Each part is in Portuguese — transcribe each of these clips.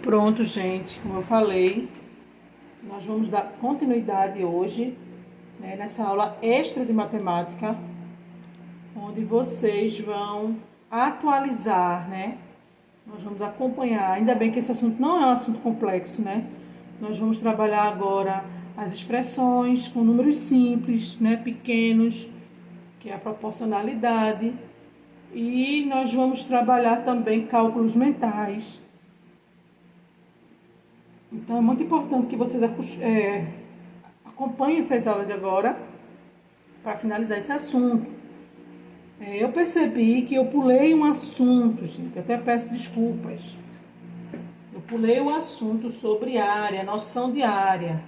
Pronto, gente, como eu falei, nós vamos dar continuidade hoje, né, nessa aula extra de matemática, onde vocês vão atualizar, né? Nós vamos acompanhar, ainda bem que esse assunto não é um assunto complexo, né? Nós vamos trabalhar agora as expressões com números simples, né, pequenos, que é a proporcionalidade, e nós vamos trabalhar também cálculos mentais. Então é muito importante que vocês acompanhem essas aulas de agora para finalizar esse assunto. Eu percebi que eu pulei um assunto, gente, até peço desculpas. Eu pulei o assunto sobre área, noção de área.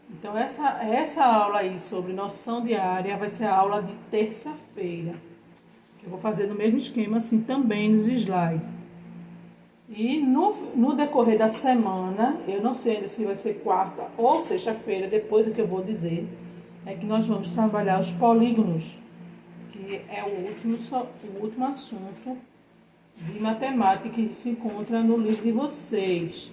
Então essa aula aí sobre noção de área vai ser a aula de terça-feira. Que eu vou fazer no mesmo esquema assim também nos slides. E no decorrer da semana, eu não sei ainda se vai ser quarta ou sexta-feira, depois é que eu vou dizer, é que nós vamos trabalhar os polígonos, que é o último assunto de matemática que se encontra no livro de vocês.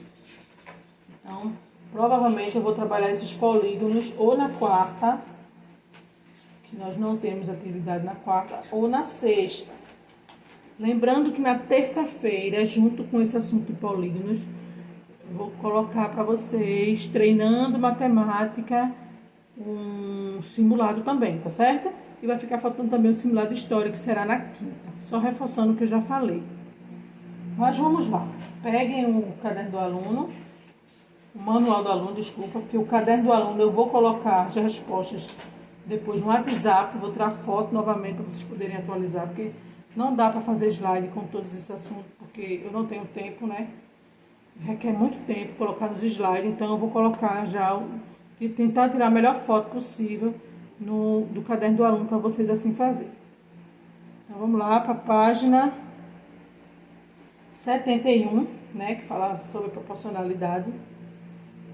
Então, provavelmente eu vou trabalhar esses polígonos ou na quarta, que nós não temos atividade na quarta, ou na sexta. Lembrando que na terça-feira, junto com esse assunto de polígonos, eu vou colocar para vocês, treinando matemática, um simulado também, tá certo? E vai ficar faltando também o simulado histórico, que será na quinta. Só reforçando o que eu já falei. Mas vamos lá. Peguem o caderno do aluno, o manual do aluno, desculpa, porque o caderno do aluno eu vou colocar as respostas depois no WhatsApp, vou tirar foto novamente para vocês poderem atualizar, porque não dá para fazer slide com todos esses assuntos, porque eu não tenho tempo, né? Requer muito tempo colocar nos slides, então eu vou colocar já e tentar tirar a melhor foto possível do caderno do aluno para vocês assim fazer. Então vamos lá para a página 71, né? Que fala sobre proporcionalidade.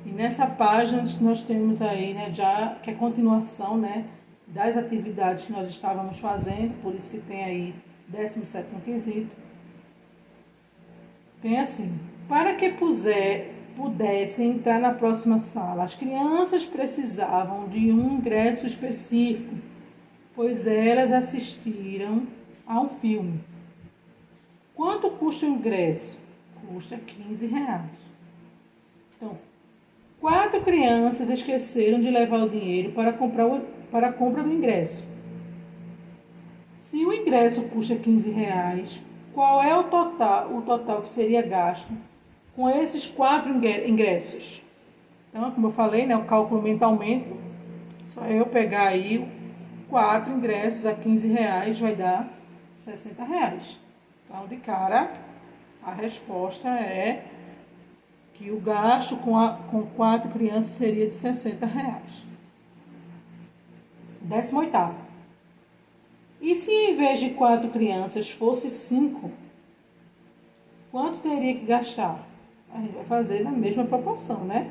E nessa página nós temos aí, né, já que é continuação, né, das atividades que nós estávamos fazendo, por isso que tem aí 17º quesito. Tem assim: para que pudessem entrar na próxima sala, as crianças precisavam de um ingresso específico, pois elas assistiram a um filme. Quanto custa o ingresso? Custa R$15. Então, 4 crianças esqueceram de levar o dinheiro para a compra do ingresso. Se o ingresso custa R$15, qual é o total que seria gasto com esses 4 ingressos? Então, como eu falei, né, eu calculo mentalmente. Só eu pegar aí 4 ingressos a R$15 vai dar R$60. Então, de cara, a resposta é que o gasto com 4 crianças seria de R$60. 18º. E se em vez de 4 crianças fosse 5, quanto teria que gastar? A gente vai fazer na mesma proporção, né?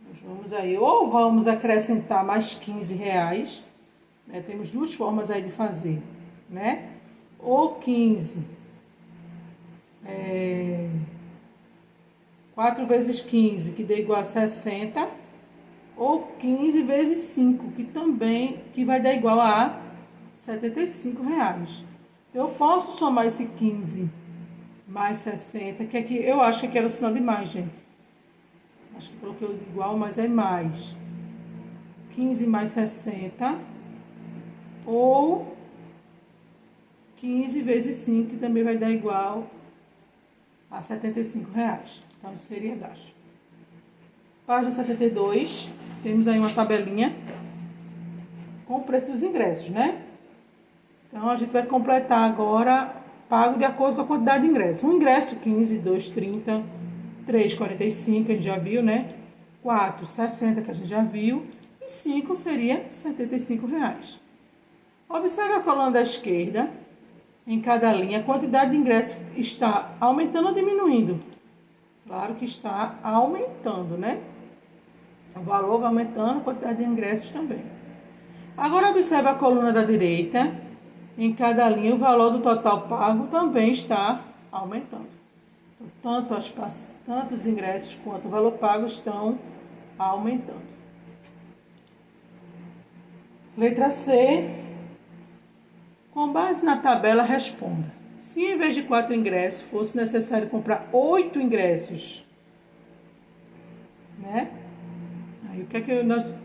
Nós vamos aí, ou vamos acrescentar mais R$15, né? Temos 2 formas aí de fazer, né? Ou 15, 4 vezes 15, que dá igual a 60, ou 15 vezes 5, que vai dar igual a R$75. Eu posso somar esse 15 mais 60, que aqui eu acho que aqui era o sinal de mais, gente. Acho que coloquei o de igual, mas é mais. 15 mais 60, ou 15 vezes 5, que também vai dar igual a R$75. Então, isso seria gasto. Página 72, temos aí uma tabelinha com o preço dos ingressos, né? Então, a gente vai completar agora, pago de acordo com a quantidade de ingressos. Um ingresso, 15, 2, 30, 3, 45, que a gente já viu, né? 4, 60, que a gente já viu. E 5 seria R$75. Observe a coluna da esquerda. Em cada linha, a quantidade de ingressos está aumentando ou diminuindo? Claro que está aumentando, né? O valor vai aumentando, a quantidade de ingressos também. Agora, observe a coluna da direita. Em cada linha, o valor do total pago também está aumentando. Tanto os ingressos quanto o valor pago estão aumentando. Letra C. Com base na tabela, responda. Se em vez de 4 ingressos fosse necessário comprar 8 ingressos, né? Aí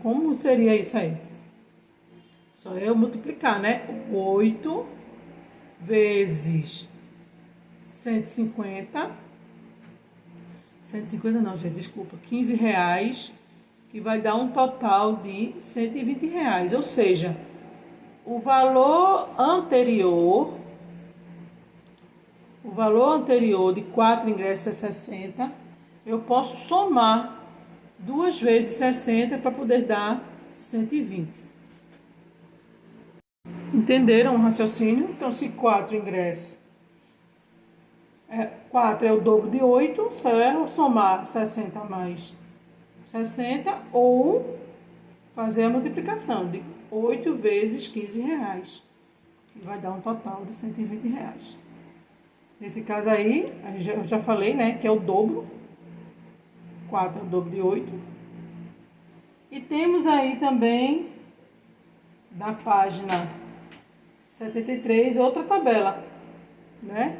como seria isso aí? Só eu multiplicar, né? 8 vezes 150. 150 não, gente, desculpa. 15 reais, que vai dar um total de 120 reais. Ou seja, o valor anterior de 4 ingressos é 60. Eu posso somar 2 vezes 60 para poder dar 120. Entenderam o raciocínio? Então, se 4 ingressos, 4 é o dobro de 8, só é somar 60 mais 60 ou fazer a multiplicação de 8 vezes 15 reais, que vai dar um total de 120 reais. Nesse caso aí, eu já falei, né, que é o dobro. 4 é o dobro de 8. E temos aí também, na página 73, outra tabela, né?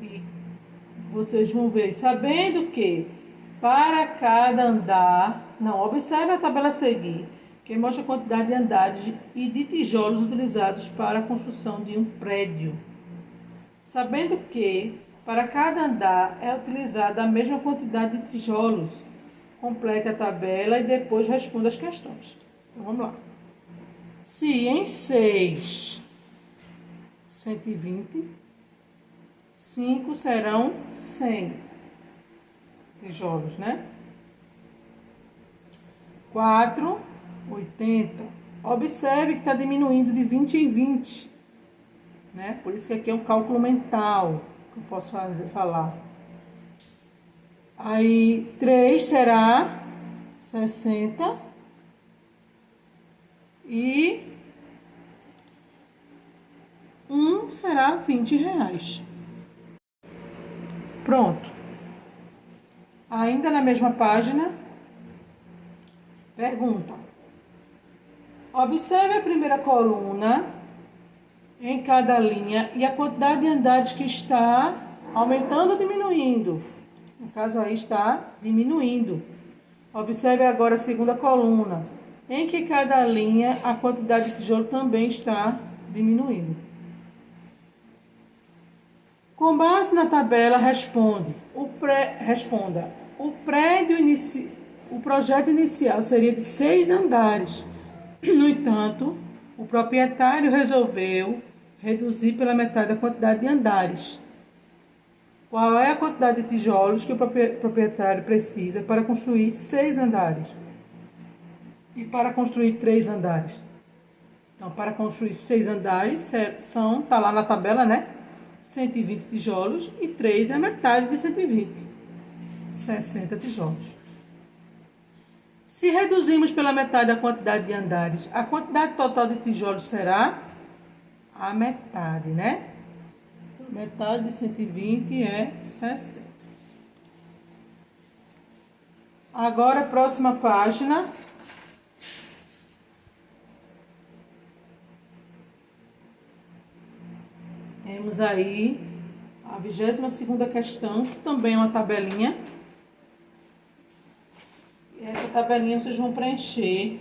E vocês vão ver, sabendo que para cada andar, não, observe a tabela a seguir, que mostra a quantidade de andares e de tijolos utilizados para a construção de um prédio. Sabendo que para cada andar é utilizada a mesma quantidade de tijolos, complete a tabela e depois responda as questões. Então, vamos lá. Se em 6, 120, 5 serão 100 tijolos, né? 4, 80. Observe que está diminuindo de 20 em 20, né? Por isso que aqui é um cálculo mental que eu posso falar. Aí, 3 será 60 e 1 será 20 reais. Pronto. Ainda na mesma página, pergunta. Observe a primeira coluna em cada linha e a quantidade de andares que está aumentando ou diminuindo. No caso aí está diminuindo. Observe agora a segunda coluna, em que cada linha a quantidade de tijolo também está diminuindo. Com base na tabela, responda. O projeto inicial seria de 6 andares. No entanto, o proprietário resolveu reduzir pela metade a quantidade de andares. Qual é a quantidade de tijolos que o proprietário precisa para construir 6 andares? E para construir 3 andares? Então, para construir 6 andares, tá lá na tabela, né? 120 tijolos e 3 é a metade de 120. 60 tijolos. Se reduzirmos pela metade a quantidade de andares, a quantidade total de tijolos será a metade, né? Metade de 120 é 60. Agora, próxima página. Temos aí a 22ª questão, que também é uma tabelinha. E essa tabelinha vocês vão preencher.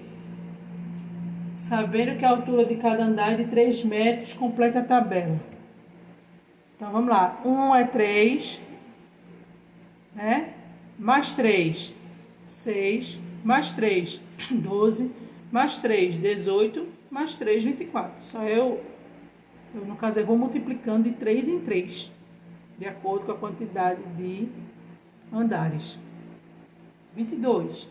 Sabendo que a altura de cada andar é de 3 metros, completa a tabela. Então, vamos lá. 1 é 3, né? Mais 3, 6. Mais 3, 12. Mais 3, 18. Mais 3, 24. Só no caso, eu vou multiplicando de 3 em 3, de acordo com a quantidade de andares. 22.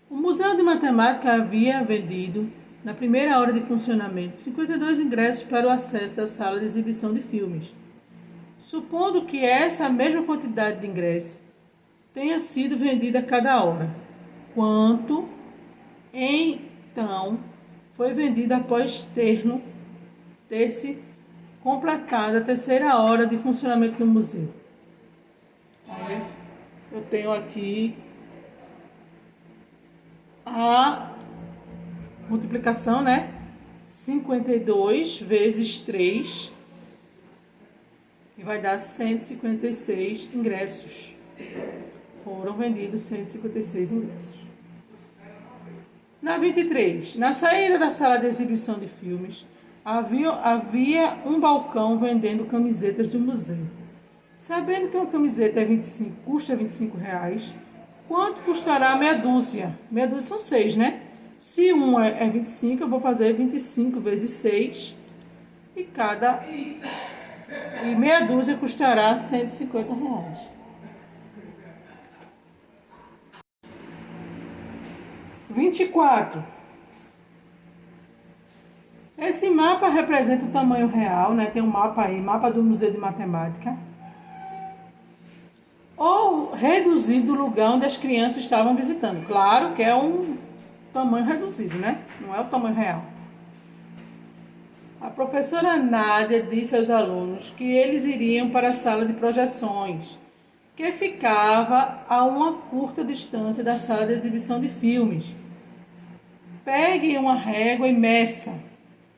O Museu de Matemática havia vendido, na primeira hora de funcionamento, 52 ingressos para o acesso da sala de exibição de filmes. Supondo que essa mesma quantidade de ingressos tenha sido vendida a cada hora, quanto, então, foi vendido após ter-se completado a terceira hora de funcionamento do museu? Aí eu tenho aqui a multiplicação, né? 52 vezes 3, que vai dar 156 ingressos. Foram vendidos 156 ingressos. Na 23, na saída da sala de exibição de filmes, havia um balcão vendendo camisetas do museu. Sabendo que uma camiseta custa 25 reais, quanto custará meia dúzia? Meia dúzia são 6, né? Se um é 25, eu vou fazer 25 vezes 6. E meia dúzia custará 150 reais. R$24. Esse mapa representa o tamanho real, né? Tem um mapa aí, mapa do Museu de Matemática. Ou reduzido o lugar onde as crianças estavam visitando. Claro que é um tamanho reduzido, né? Não é o tamanho real. A professora Nádia disse aos alunos que eles iriam para a sala de projeções, que ficava a uma curta distância da sala de exibição de filmes. Pegue uma régua e meça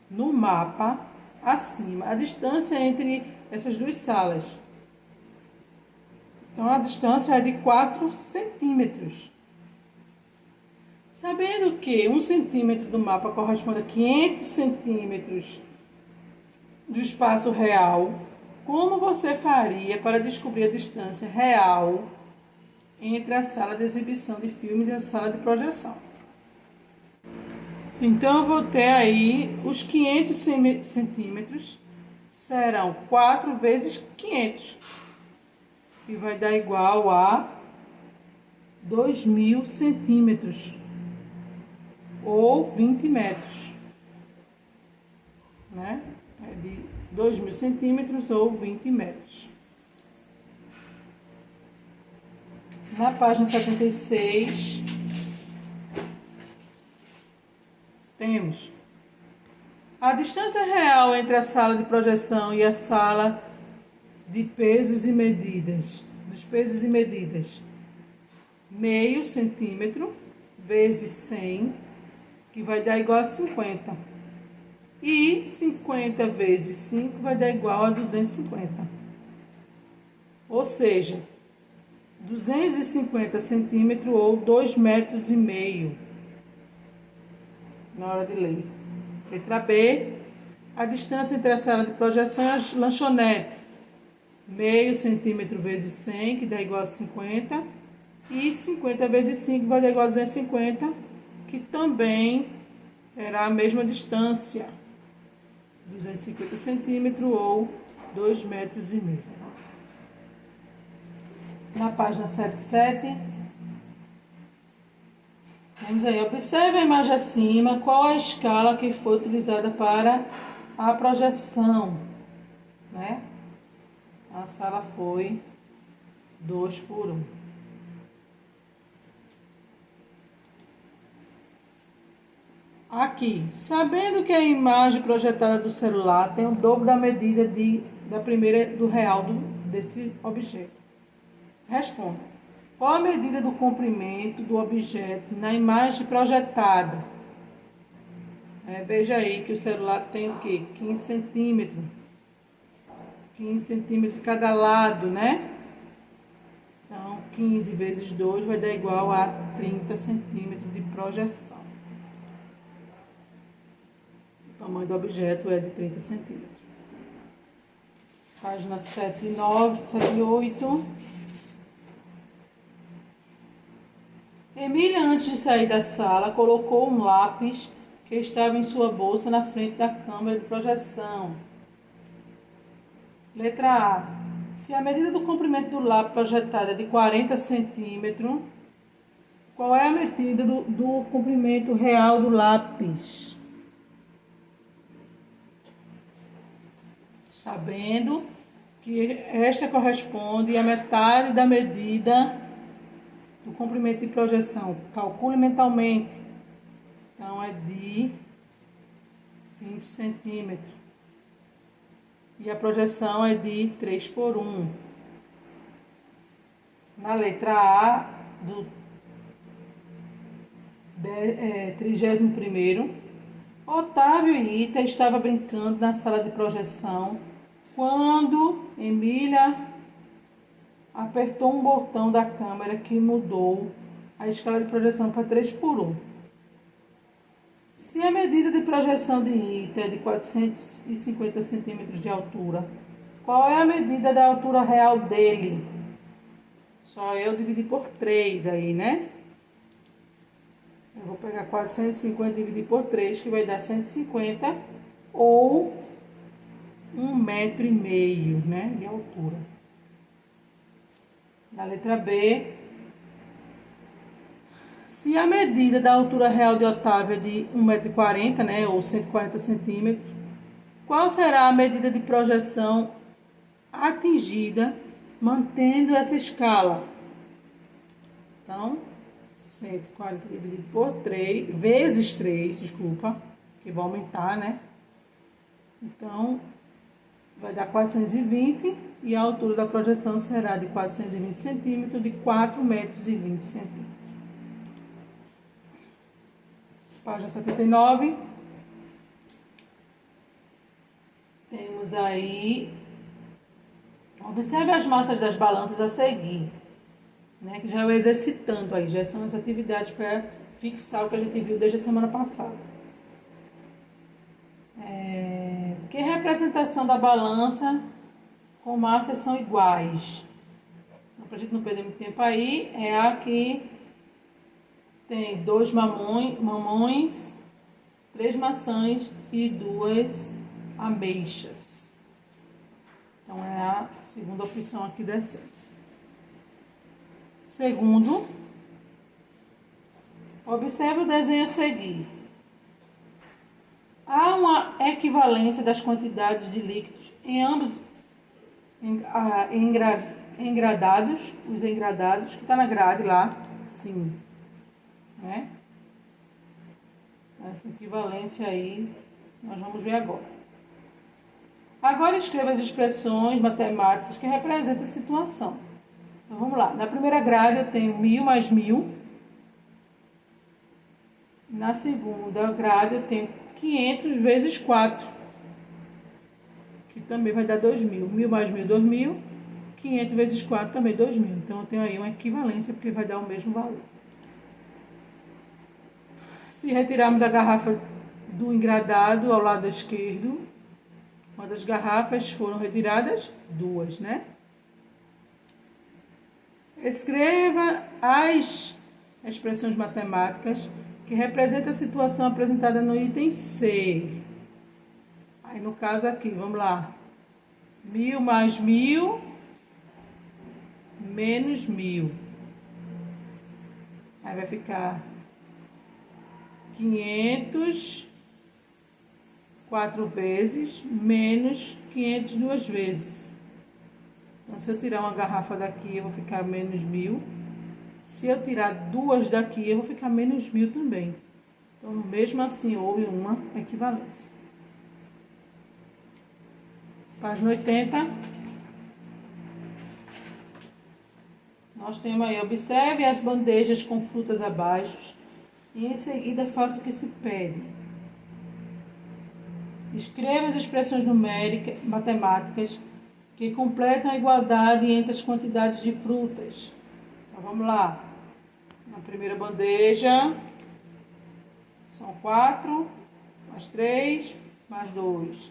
no mapa acima a distância entre essas duas salas. Então a distância é de 4 centímetros. Sabendo que 1 centímetro do mapa corresponde a 500 centímetros do espaço real, como você faria para descobrir a distância real entre a sala de exibição de filmes e a sala de projeção? Então, eu vou ter aí os 500 centímetros, serão 4 vezes 500, que vai dar igual a 2.000 centímetros, ou 20 metros, né? É de 2.000 centímetros ou 20 metros. Na página 76, temos a distância real entre a sala de projeção e a sala de pesos e medidas, dos pesos e medidas. Meio centímetro vezes 100, que vai dar igual a 50. E 50 vezes 5 vai dar igual a 250. Ou seja, 250 centímetros ou 2,5 metros. Na hora de ler. Letra B, a distância entre a sala de projeção e a lanchonete. Meio centímetro vezes 100, que dá igual a 50. E 50 vezes 5 vai dar igual a 250, que também terá a mesma distância. 250 centímetros ou 2,5 metros. Na página 77, vamos aí, observe a imagem acima, qual a escala que foi utilizada para a projeção, né? A sala foi 2:1. Aqui, sabendo que a imagem projetada do celular tem o dobro da medida da primeira do real desse objeto. Responda. Qual a medida do comprimento do objeto na imagem projetada? Veja aí que o celular tem o quê? 15 centímetros. 15 centímetros cada lado, né? Então, 15 vezes 2 vai dar igual a 30 centímetros de projeção. O tamanho do objeto é de 30 centímetros. Página 79, 78. Emília, antes de sair da sala, colocou um lápis que estava em sua bolsa na frente da câmera de projeção. Letra A. Se a medida do comprimento do lápis projetado é de 40 centímetros, qual é a medida do comprimento real do lápis? Sabendo que esta corresponde à metade da medida do comprimento de projeção. Calcule mentalmente. Então, é de 20 centímetros. E a projeção é de 3:1. Na letra A do 31º, Otávio e Ita estavam brincando na sala de projeção quando Emília apertou um botão da câmera que mudou a escala de projeção para 3:1. Se a medida de projeção de Ita é de 450 centímetros de altura, qual é a medida da altura real dele? Só eu dividir por 3 aí, né? Eu vou pegar 450 e dividir por 3, que vai dar 150 ou 1,5 m, né, de altura. Na letra B, se a medida da altura real de Otávio é de 1,40 m, né, ou 140 centímetros, qual será a medida de projeção atingida mantendo essa escala? Então, 140 dividido por 3, vezes 3, desculpa, que vai aumentar, né? Então, vai dar 420 e a altura da projeção será de 420 centímetros, de 4,20 m. Página 79. Temos aí, observe as massas das balanças a seguir, né, que já é o exercitando aí, já são as atividades para fixar o que a gente viu desde a semana passada. Que representação da balança com massas são iguais? Então, para a gente não perder muito tempo aí, é a que tem 2 mamões, 3 maçãs e 2 ameixas. Então, é a segunda opção aqui descendo. Segundo, observe o desenho a seguir. Há uma equivalência das quantidades de líquidos em ambos engradados, os engradados, que está na grade lá, sim. Né? Essa equivalência aí, nós vamos ver agora. Agora escreva as expressões matemáticas que representam a situação. Então, vamos lá. Na primeira grade eu tenho 1000 mais 1000. Na segunda grade eu tenho 500 vezes 4, que também vai dar 2000. 1000 mais 1000, 2000. 500 vezes 4 também 2000. Então, eu tenho aí uma equivalência, porque vai dar o mesmo valor. Se retirarmos a garrafa do engradado ao lado esquerdo, quantas garrafas foram retiradas? 2, né? Escreva as expressões matemáticas que representam a situação apresentada no item C. Aí, no caso aqui, vamos lá. 1000 mais 1000 menos 1000. Aí vai ficar 500 4 vezes menos 500 2 vezes. Então, se eu tirar uma garrafa daqui, eu vou ficar menos 1000. Se eu tirar 2 daqui, eu vou ficar menos 1000 também. Então, mesmo assim, houve uma equivalência. Página 80. Nós temos aí, observe as bandejas com frutas abaixo e em seguida faça o que se pede. Escreva as expressões numéricas, matemáticas, que completam a igualdade entre as quantidades de frutas. Então, vamos lá. Na primeira bandeja, são 4, mais 3, mais 2.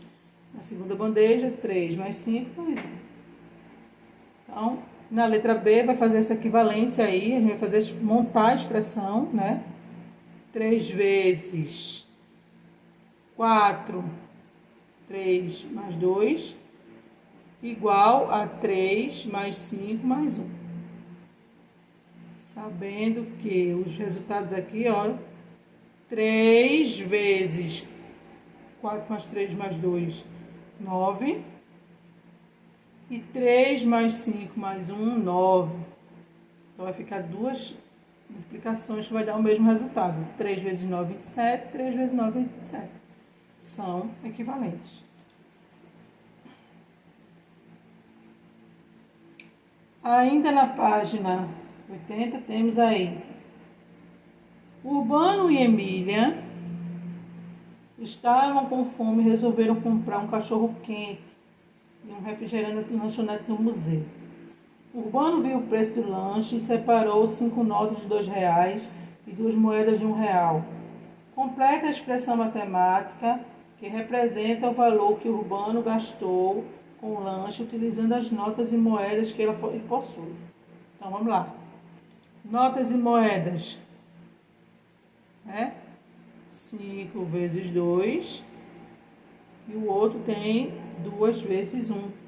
Na segunda bandeja, 3, mais 5, mais 1. Então, na letra B, vai fazer essa equivalência aí, a gente vai fazer, montar a expressão, né? 3 vezes 4, 3 mais 2, igual a 3 mais 5 mais 1. Sabendo que os resultados aqui, ó, 3 vezes 4 mais 3 mais 2, 9. E 3 mais 5 mais 1, 9. Então, vai ficar 2 multiplicações que vai dar o mesmo resultado. 3 vezes 9, 27. 3 vezes 9, 27. São equivalentes. Ainda na página 80 temos aí Urbano e Emília estavam com fome e resolveram comprar um cachorro quente e um refrigerante no lanchonete do museu. Urbano viu o preço do lanche e separou 5 notas de R$ 2 e 2 moedas de R$ 1. Completa a expressão matemática que representa o valor que Urbano gastou com o lanche utilizando as notas e moedas que ele possui. Então, vamos lá. Notas e moedas. 5 vezes 2. E o outro tem 2 vezes 1.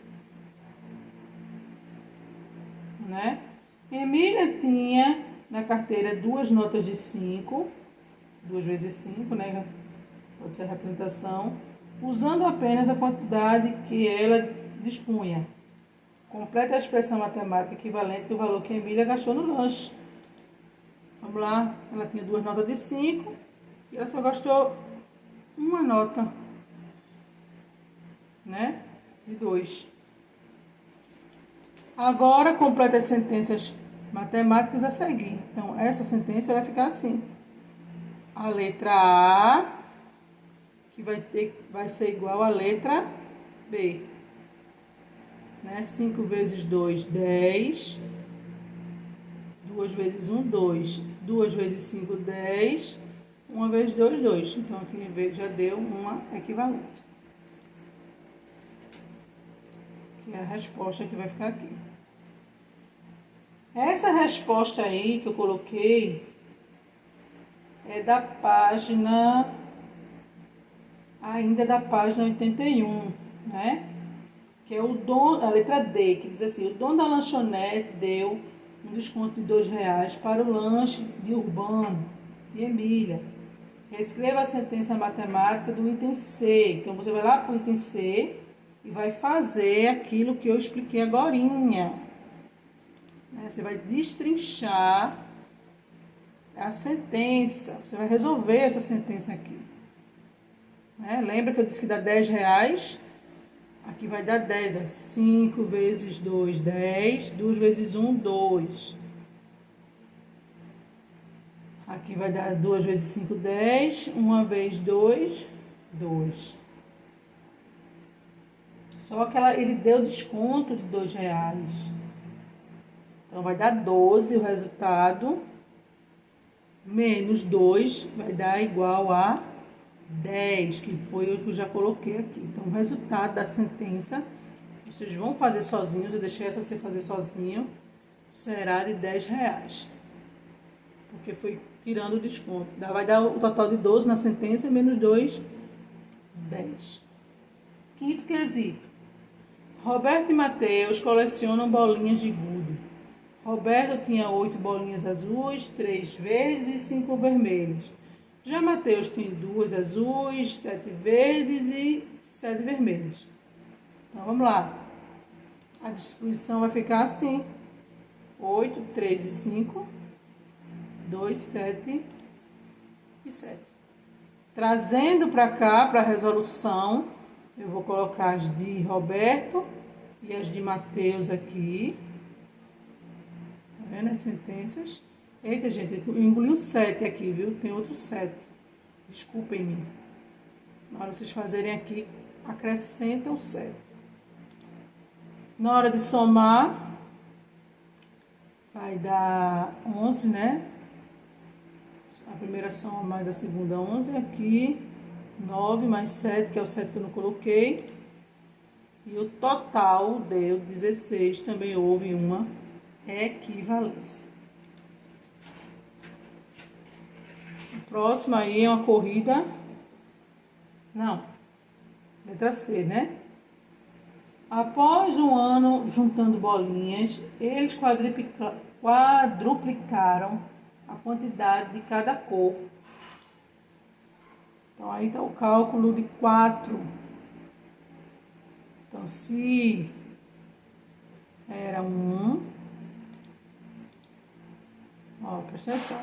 Emília tinha na carteira 2 notas de 5. 2 vezes 5, pode ser a representação. Usando apenas a quantidade que ela dispunha. Completa a expressão matemática equivalente do valor que a Emília gastou no lanche. Vamos lá. Ela tinha 2 notas de 5 e ela só gastou uma nota, de 2. Agora, completa as sentenças matemáticas a seguir. Então, essa sentença vai ficar assim. A letra A, que vai ser igual à letra B. 5 vezes 2, 10. 2 vezes 1, 2. 2 vezes 5, 10. 1 vezes 2, 2. Então, aqui já deu uma equivalência. Que é a resposta que vai ficar aqui. Essa resposta aí que eu coloquei é da página, ainda da página 81, que é a letra D, que diz assim: o dono da lanchonete deu um desconto de R$ 2 para o lanche de Urbano e Emília. Reescreva a sentença matemática do item C. Então, você vai lá para o item C e vai fazer aquilo que eu expliquei agorinha. Você vai destrinchar a sentença. Você vai resolver essa sentença aqui. Lembra que eu disse que dá R$ 10? Aqui vai dar 10. 5 vezes 2, 10. 2 vezes 1, 2. Aqui vai dar 2 vezes 5, 10. 1 vezes 2, 2. Só que ele deu desconto de R$ 2. Então, vai dar 12 o resultado, menos 2 vai dar igual a 10, que foi o que eu já coloquei aqui. Então, o resultado da sentença, vocês vão fazer sozinhos, eu deixei essa você fazer sozinho, será de R$ 10. Porque foi tirando o desconto. Vai dar o total de 12 na sentença, menos 2, 10. Quinto quesito. Roberto e Mateus colecionam bolinhas de gude. Roberto tinha 8 bolinhas azuis, 3 verdes e 5 vermelhas. Já Mateus tem 2 azuis, 7 verdes e 7 vermelhas. Então, vamos lá. A distribuição vai ficar assim. 8, 3 e 5, 2, 7 e 7. Trazendo para cá, para a resolução, eu vou colocar as de Roberto e as de Mateus aqui. As sentenças. Eita, gente, eu engoli um 7 aqui, viu? Tem outro 7. Desculpem-me. Na hora de vocês fazerem aqui, acrescentem o 7. Na hora de somar, vai dar 11, A primeira soma mais a segunda 11 aqui. 9 mais 7, que é o 7 que eu não coloquei. E o total deu 16. Também houve uma equivalência. O próximo aí é uma corrida. Não. Letra C, Após um ano juntando bolinhas, eles quadruplicaram a quantidade de cada cor. Então, aí está o cálculo de 4. Então, se era 1... presta atenção.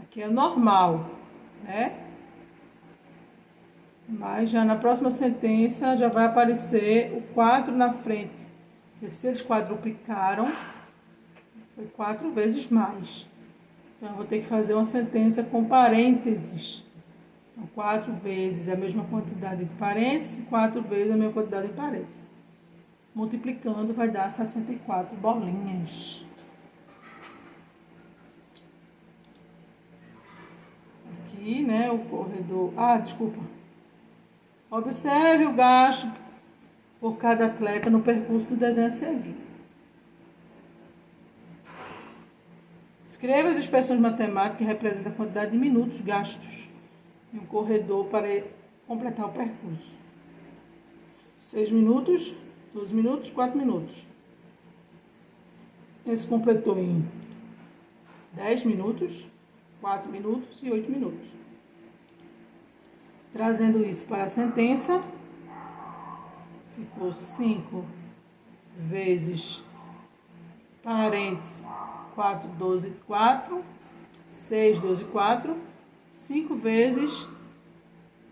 Aqui é normal, Mas já na próxima sentença já vai aparecer o 4 na frente. Se eles quadruplicaram, foi 4 vezes mais. Então, eu vou ter que fazer uma sentença com parênteses. Então, 4 vezes a mesma quantidade de parênteses, 4 vezes a mesma quantidade de parênteses. Multiplicando, vai dar 64 bolinhas. Aqui, né, o corredor... desculpa. Observe o gasto por cada atleta no percurso do desenho a seguir. Escreva as expressões matemáticas que representam a quantidade de minutos gastos em um corredor para completar o percurso. 6 minutos, 12 minutos, 4 minutos. Esse completou em 10 minutos, 4 minutos e 8 minutos. Trazendo isso para a sentença, ficou 5 vezes parênteses 4, 12, 4, 6, 12, 4, 5 vezes,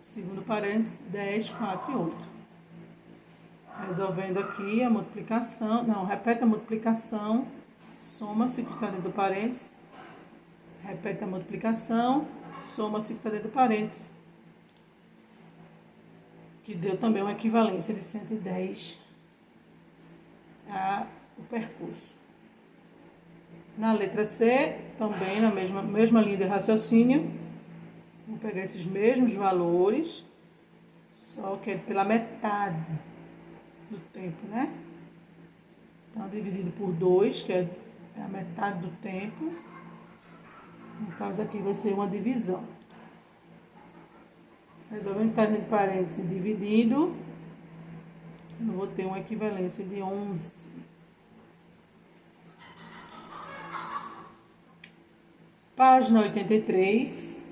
segundo parênteses, 10, 4 e 8. Resolvendo aqui a multiplicação, repete a multiplicação, soma-se que está dentro do parênteses, repete a multiplicação, soma-se que está dentro do parênteses, que deu também uma equivalência de 110 o percurso. Na letra C, também na mesma linha de raciocínio, vou pegar esses mesmos valores, só que é pela metade do tempo, né? Então, dividido por 2, que é a metade do tempo. No caso aqui vai ser uma divisão. Resolvendo estar entre parênteses dividido, eu vou ter uma equivalência de 11. Página 83.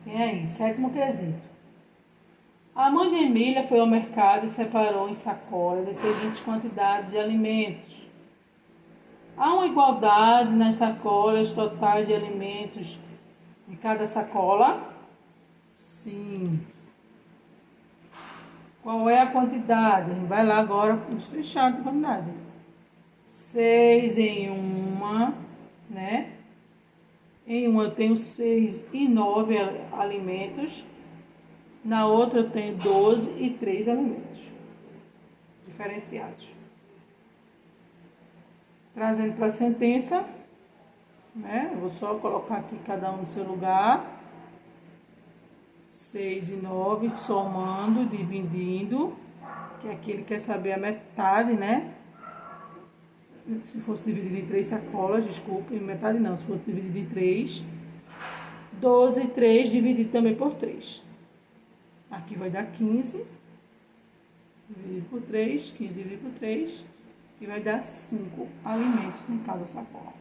Tem aí, 7º quesito. A mãe de Emília foi ao mercado e separou em sacolas as seguintes quantidades de alimentos. Há uma igualdade nas sacolas totais de alimentos de cada sacola? Sim. Qual é a quantidade? A gente vai lá agora estrechar a quantidade. 6 em uma, né? Em uma eu tenho 6 e 9 alimentos. Na outra eu tenho 12 e 3 alimentos diferenciados. Trazendo para a sentença, né? Eu vou só colocar aqui cada um no seu lugar. 6 e 9, somando, dividindo, que aqui ele quer saber a metade, né? Se fosse dividido em 3 sacolas, desculpa, em metade não, se fosse dividido em 3. 12 e 3 dividido também por 3. Aqui vai dar 15, dividido por 3, 15 dividido por 3, que vai dar 5 alimentos em cada sacola.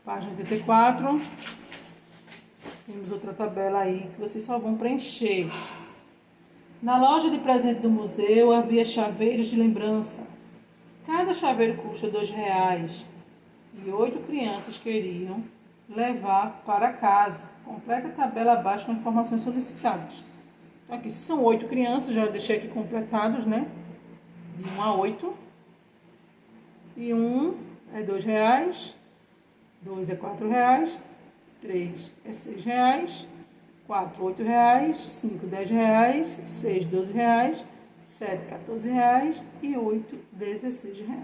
Página 84. Temos outra tabela aí que vocês só vão preencher. Na loja de presente do museu havia chaveiros de lembrança. Cada chaveiro custa R$2 e 8 crianças queriam levar para casa. Completa a tabela abaixo com informações solicitadas. Então aqui, se são 8 crianças, já deixei aqui completados, né? De 1 a 8. E 1 é R$2, 2 é R$4, 3 é R$6, 4, R$8, 5, R$10, 6, R$12, 7, R$14 e 8, R$16.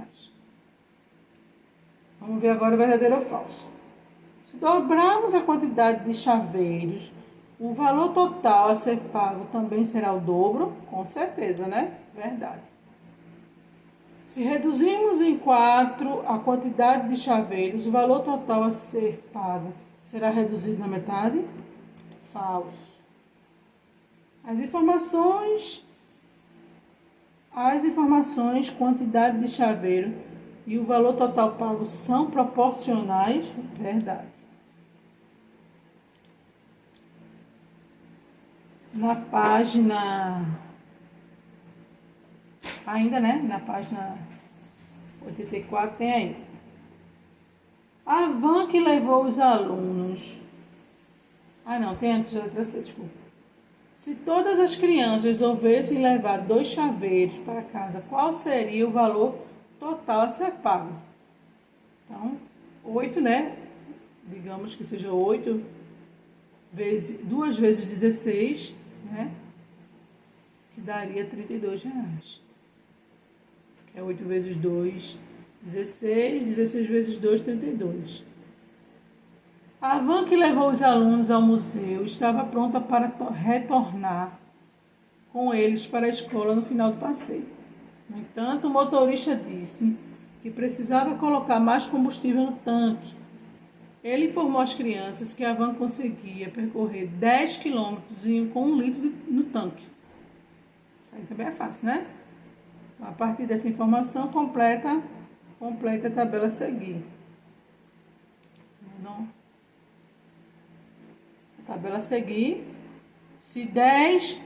Vamos ver agora o verdadeiro ou falso. Se dobrarmos a quantidade de chaveiros, o valor total a ser pago também será o dobro? Com certeza, né? Verdade. Se reduzirmos em 4 a quantidade de chaveiros, o valor total a ser pago será reduzido na metade? Falso. As informações, quantidade de chaveiro e o valor total pago são proporcionais? Verdade. Na página... Ainda, né? Na página 84 tem aí. A van que levou os alunos Ah, não, tem antes da letra C, desculpa. Se todas as crianças resolvessem levar 2 chaveiros para casa, qual seria o valor total a ser pago? Então, 8, né? Digamos que seja 8 vezes 2 vezes 16, né? Que daria R$ 32. Que é 8 vezes 2, 16. 16 vezes 2, 32. A van que levou os alunos ao museu estava pronta para retornar com eles para a escola no final do passeio. No entanto, o motorista disse que precisava colocar mais combustível no tanque. Ele informou às crianças que a van conseguia percorrer 10 quilômetros com 1 litro no tanque. Isso aí também é fácil, né? Então, a partir dessa informação, completa a tabela a seguir. A tabela a seguir, se 10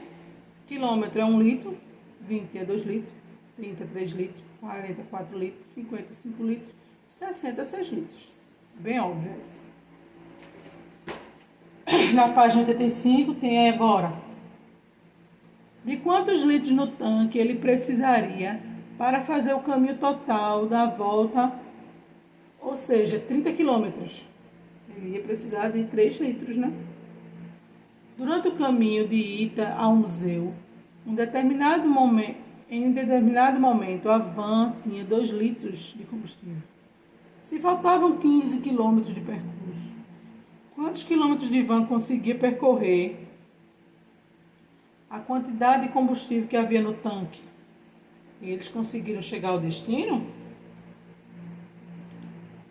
quilômetros é 1 litro, 20 é 2 litros, 30 é 3 litros, 40 é 4 litros, 50 é 5 litros, 60 é 6 litros. Bem óbvio isso. Na página 85 tem aí agora. De quantos litros no tanque ele precisaria para fazer o caminho total da volta, ou seja, 30 quilômetros? Ele ia precisar de 3 litros, né? Durante o caminho de ida ao museu, em um determinado momento, a van tinha 2 litros de combustível. Se faltavam 15 quilômetros de percurso, quantos quilômetros de van conseguia percorrer? A quantidade de combustível que havia no tanque. E eles conseguiram chegar ao destino?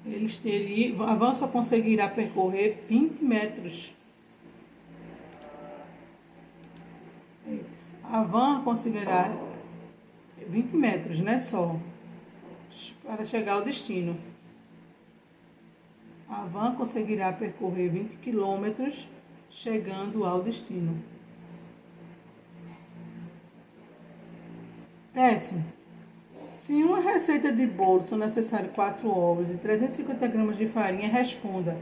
A van só conseguirá percorrer 20 metros. A van conseguirá 20 metros, né, só, para chegar ao destino. A van conseguirá percorrer 20 quilômetros chegando ao destino. 10º. Se uma receita de bolo são necessários 4 ovos e 350 gramas de farinha, responda.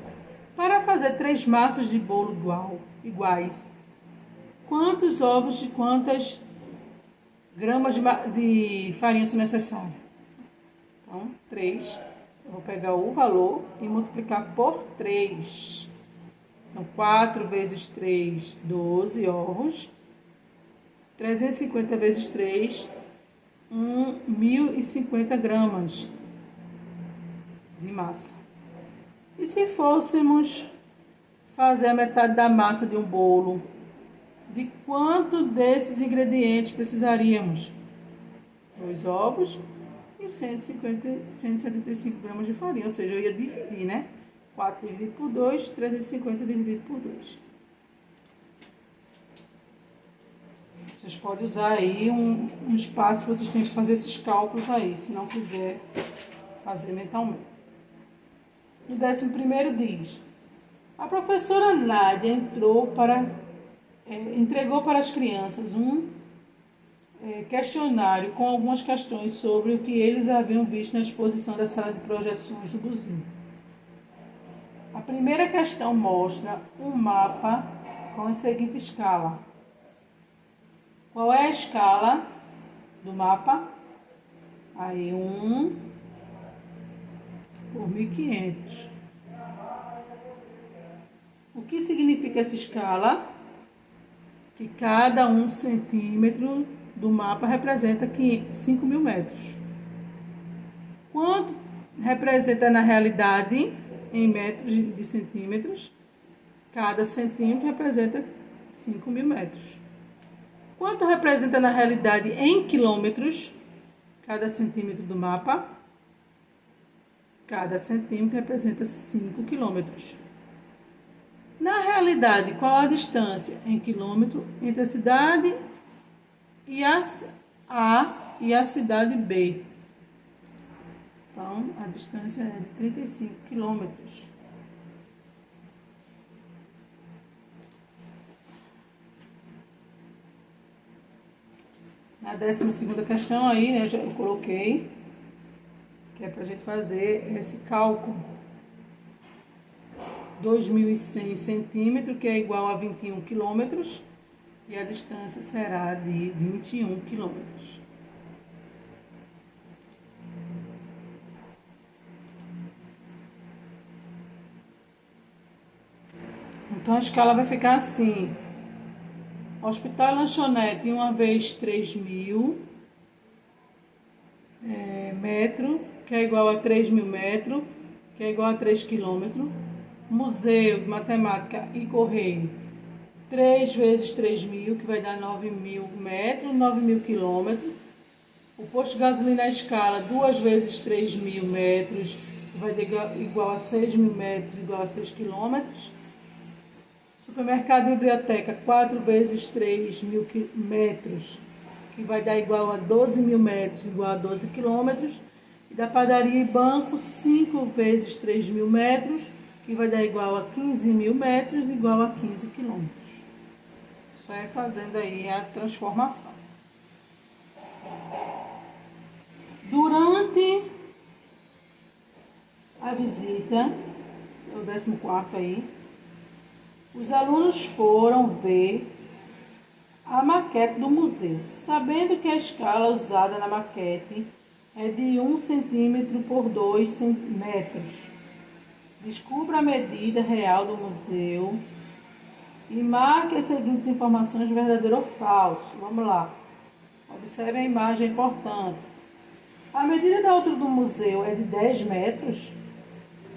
Para fazer 3 massas de bolo iguais, quantos ovos e quantas gramas de farinha são necessários? Então, 3. Eu vou pegar o valor e multiplicar por 3. Então, 4 vezes 3, 12 ovos. 350 vezes 3, 1.050 gramas de massa. E se fôssemos fazer a metade da massa de um bolo, de quanto desses ingredientes precisaríamos? 2 ovos e 175 gramas de farinha. Ou seja, eu ia dividir, né? 4 dividido por 2, 350 dividido por 2. Vocês podem usar aí um espaço que vocês têm que fazer esses cálculos aí, se não quiser fazer mentalmente. No 11º diz: a professora Nádia entregou para as crianças um questionário com algumas questões sobre o que eles haviam visto na exposição da sala de projeções do Buzinho. A primeira questão mostra um mapa com a seguinte escala. Qual é a escala do mapa? Aí 1 por 1500. O que significa essa escala? Que cada 1 centímetro do mapa representa 5.000 metros. Quanto representa na realidade em metros de centímetros? Cada centímetro representa 5.000 metros. Quanto representa na realidade em quilômetros? Cada centímetro do mapa? Cada centímetro representa 5 quilômetros. Na realidade, qual a distância em quilômetro entre a cidade A e a cidade B? Então, a distância é de 35 quilômetros. Na 12ª questão aí, né, eu coloquei, que é para a gente fazer esse cálculo. 2.100 centímetros, que é igual a 21 quilômetros, e a distância será de 21 quilômetros. Então a escala vai ficar assim: hospital e lanchonete, uma vez 3.000 metros, que é igual a 3.000 metros, que é igual a 3 quilômetros. Museu de Matemática e Correio, 3 vezes 3.000, que vai dar 9.000 metros, 9.000 quilômetros. O posto de gasolina à escala, 2 vezes 3.000 metros, que vai dar igual a 6.000 metros, igual a 6 quilômetros. Supermercado e biblioteca, 4 vezes 3.000 metros, que vai dar igual a 12.000 metros, igual a 12 quilômetros. E da padaria e banco, 5 vezes 3.000 metros, que vai dar igual a 15.000 metros, igual a 15 quilômetros. Só é fazendo aí a transformação. Durante a visita, o 14º aí, os alunos foram ver a maquete do museu, sabendo que a escala usada na maquete é de 1 centímetro por 2 metros. Descubra a medida real do museu e marque as seguintes informações, verdadeiro ou falso. Vamos lá. Observe a imagem importante. A medida da altura do museu é de 10 metros?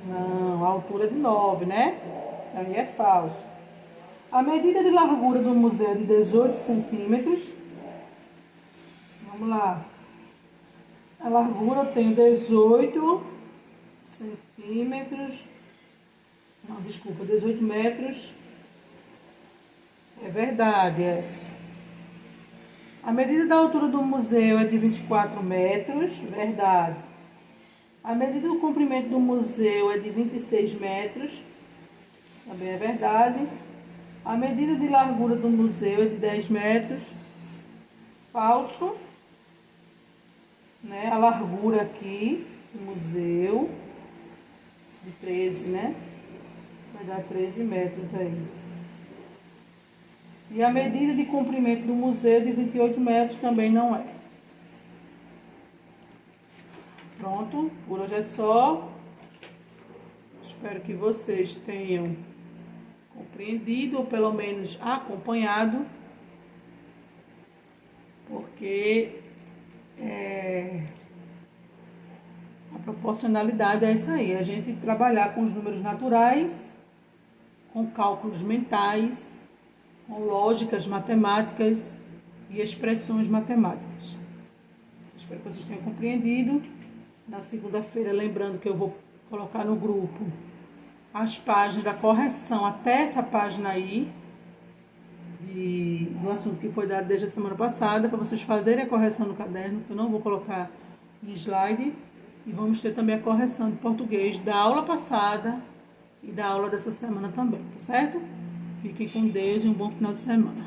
Não, a altura é de 9, né? Aí é falso. A medida de largura do museu é de 18 centímetros. Vamos lá. A largura eu tenho 18 centímetros. Não, desculpa, 18 metros. É verdade essa. A medida da altura do museu é de 24 metros. Verdade. A medida do comprimento do museu é de 26 metros. Também é verdade. A medida de largura do museu é de 10 metros. Falso. Né? A largura aqui do museu de 13, né? Vai dar 13 metros aí. E a medida de comprimento do museu de 28 metros também não é. Pronto, por hoje é só. Espero que vocês tenham compreendido ou pelo menos acompanhado, porque a proporcionalidade é isso aí, a gente trabalhar com os números naturais, com cálculos mentais, com lógicas matemáticas e expressões matemáticas. Espero que vocês tenham compreendido. Na segunda-feira, lembrando que eu vou colocar no grupo as páginas da correção até essa página aí, do assunto que foi dado desde a semana passada, para vocês fazerem a correção no caderno, que eu não vou colocar em slide. E vamos ter também a correção de português da aula passada e da aula dessa semana também, tá certo? Fiquem com Deus e um bom final de semana.